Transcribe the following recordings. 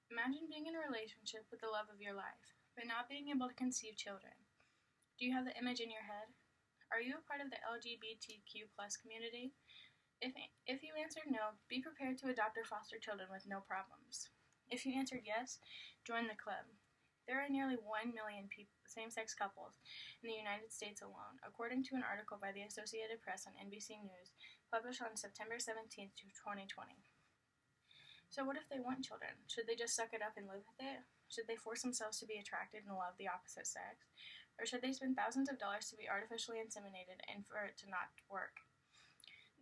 Imagine being in a relationship with the love of your life, but not being able to conceive children. Do you have the image in your head? Are you a part of the LGBTQ plus community? If you answered no, be prepared to adopt or foster children with no problems. If you answered yes, join the club. There are nearly 1 million same-sex couples in the United States alone, according to an article by the Associated Press on NBC News, published on September 17, 2020. So what if they want children? Should they just suck it up and live with it? Should they force themselves to be attracted and love the opposite sex? Or should they spend thousands of dollars to be artificially inseminated and for it to not work?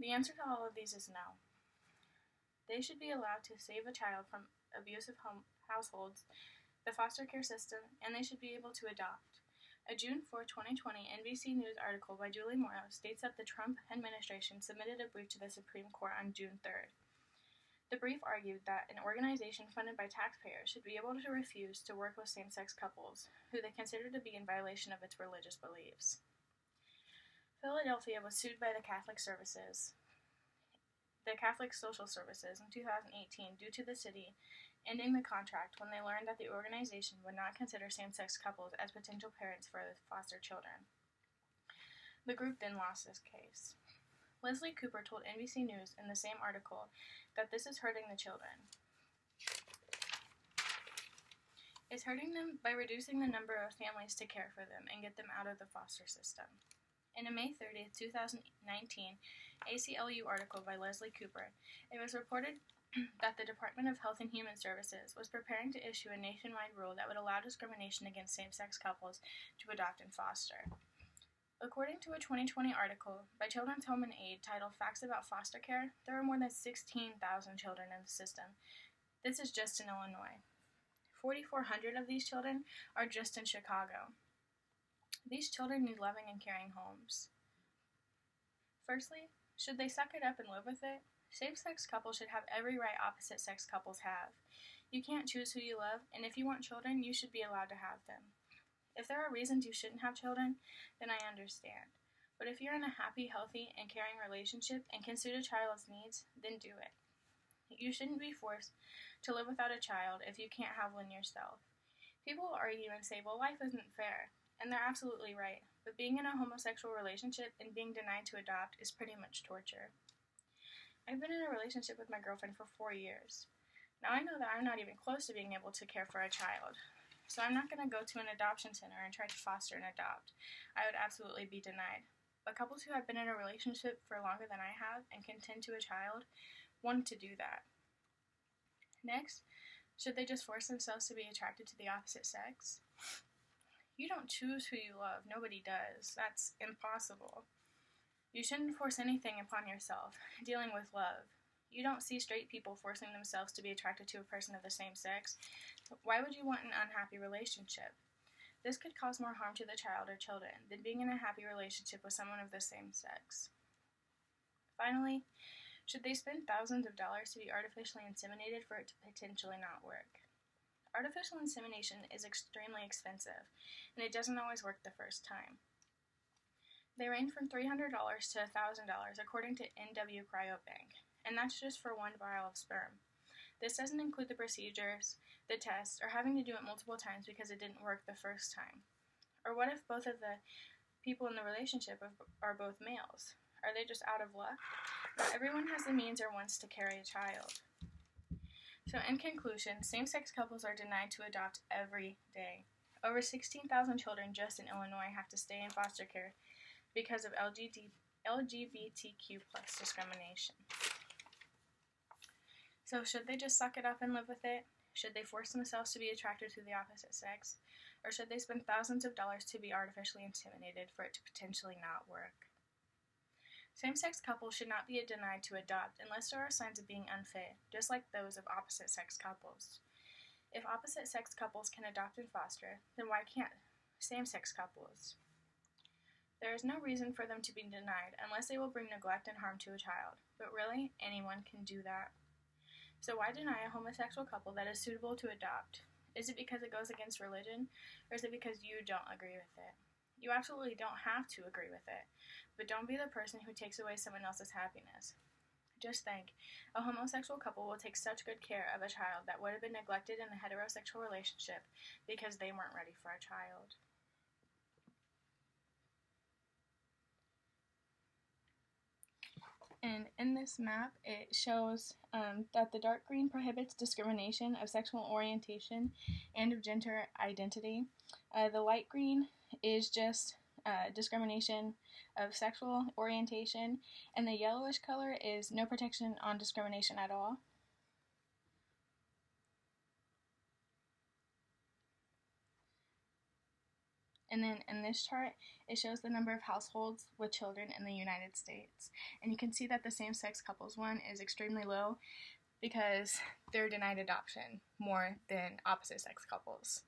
The answer to all of these is no. They should be allowed to save a child from abusive households, the foster care system, and they should be able to adopt. A June 4, 2020 NBC News article by Julie Morrow states that the Trump administration submitted a brief to the Supreme Court on June 3rd. The brief argued that an organization funded by taxpayers should be able to refuse to work with same-sex couples who they consider to be in violation of its religious beliefs. Philadelphia was sued by the Catholic Social Services in 2018 due to the city ending the contract when they learned that the organization would not consider same-sex couples as potential parents for the foster children. The group then lost this case. Leslie Cooper told NBC News in the same article that this is hurting the children. It's hurting them by reducing the number of families to care for them and get them out of the foster system. In a May 30, 2019 ACLU article by Leslie Cooper, it was reported that the Department of Health and Human Services was preparing to issue a nationwide rule that would allow discrimination against same-sex couples to adopt and foster. According to a 2020 article by Children's Home and Aid titled Facts About Foster Care, there are more than 16,000 children in the system. This is just in Illinois. 4,400 of these children are just in Chicago. These children need loving and caring homes. Firstly, should they suck it up and live with it? Same-sex couples should have every right opposite-sex couples have. You can't choose who you love, and if you want children, you should be allowed to have them. If there are reasons you shouldn't have children, then I understand. But if you're in a happy, healthy, and caring relationship and can suit a child's needs, then do it. You shouldn't be forced to live without a child if you can't have one yourself. People will argue and say, well, life isn't fair, and they're absolutely right, but being in a homosexual relationship and being denied to adopt is pretty much torture. I've been in a relationship with my girlfriend for 4 years. Now I know that I'm not even close to being able to care for a child, so I'm not going to go to an adoption center and try to foster and adopt. I would absolutely be denied. But couples who have been in a relationship for longer than I have and can tend to a child want to do that. Next, should they just force themselves to be attracted to the opposite sex? You don't choose who you love. Nobody does. That's impossible. You shouldn't force anything upon yourself. Dealing with love. You don't see straight people forcing themselves to be attracted to a person of the same sex. Why would you want an unhappy relationship? This could cause more harm to the child or children than being in a happy relationship with someone of the same sex. Finally, should they spend thousands of dollars to be artificially inseminated for it to potentially not work? Artificial insemination is extremely expensive, and it doesn't always work the first time. They range from $300 to $1,000 according to NW Cryobank, and that's just for one vial of sperm. This doesn't include the procedures, the tests, or having to do it multiple times because it didn't work the first time. Or what if both of the people in the relationship are both males? Are they just out of luck? Not everyone has the means or wants to carry a child. So in conclusion, same-sex couples are denied to adopt every day. Over 16,000 children just in Illinois have to stay in foster care because of LGBTQ plus discrimination. So should they just suck it up and live with it? Should they force themselves to be attracted to the opposite sex? Or should they spend thousands of dollars to be artificially inseminated for it to potentially not work? Same-sex couples should not be denied to adopt unless there are signs of being unfit, just like those of opposite-sex couples. If opposite-sex couples can adopt and foster, then why can't same-sex couples? There is no reason for them to be denied unless they will bring neglect and harm to a child, but really, anyone can do that. So why deny a homosexual couple that is suitable to adopt? Is it because it goes against religion, or is it because you don't agree with it? You absolutely don't have to agree with it, but don't be the person who takes away someone else's happiness. Just think, a homosexual couple will take such good care of a child that would have been neglected in a heterosexual relationship because they weren't ready for a child. And in this map, it shows that the dark green prohibits discrimination of sexual orientation and of gender identity. The light green is just discrimination of sexual orientation, and the yellowish color is no protection on discrimination at all. And then in this chart, it shows the number of households with children in the United States. And you can see that the same-sex couples one is extremely low because they're denied adoption more than opposite-sex couples.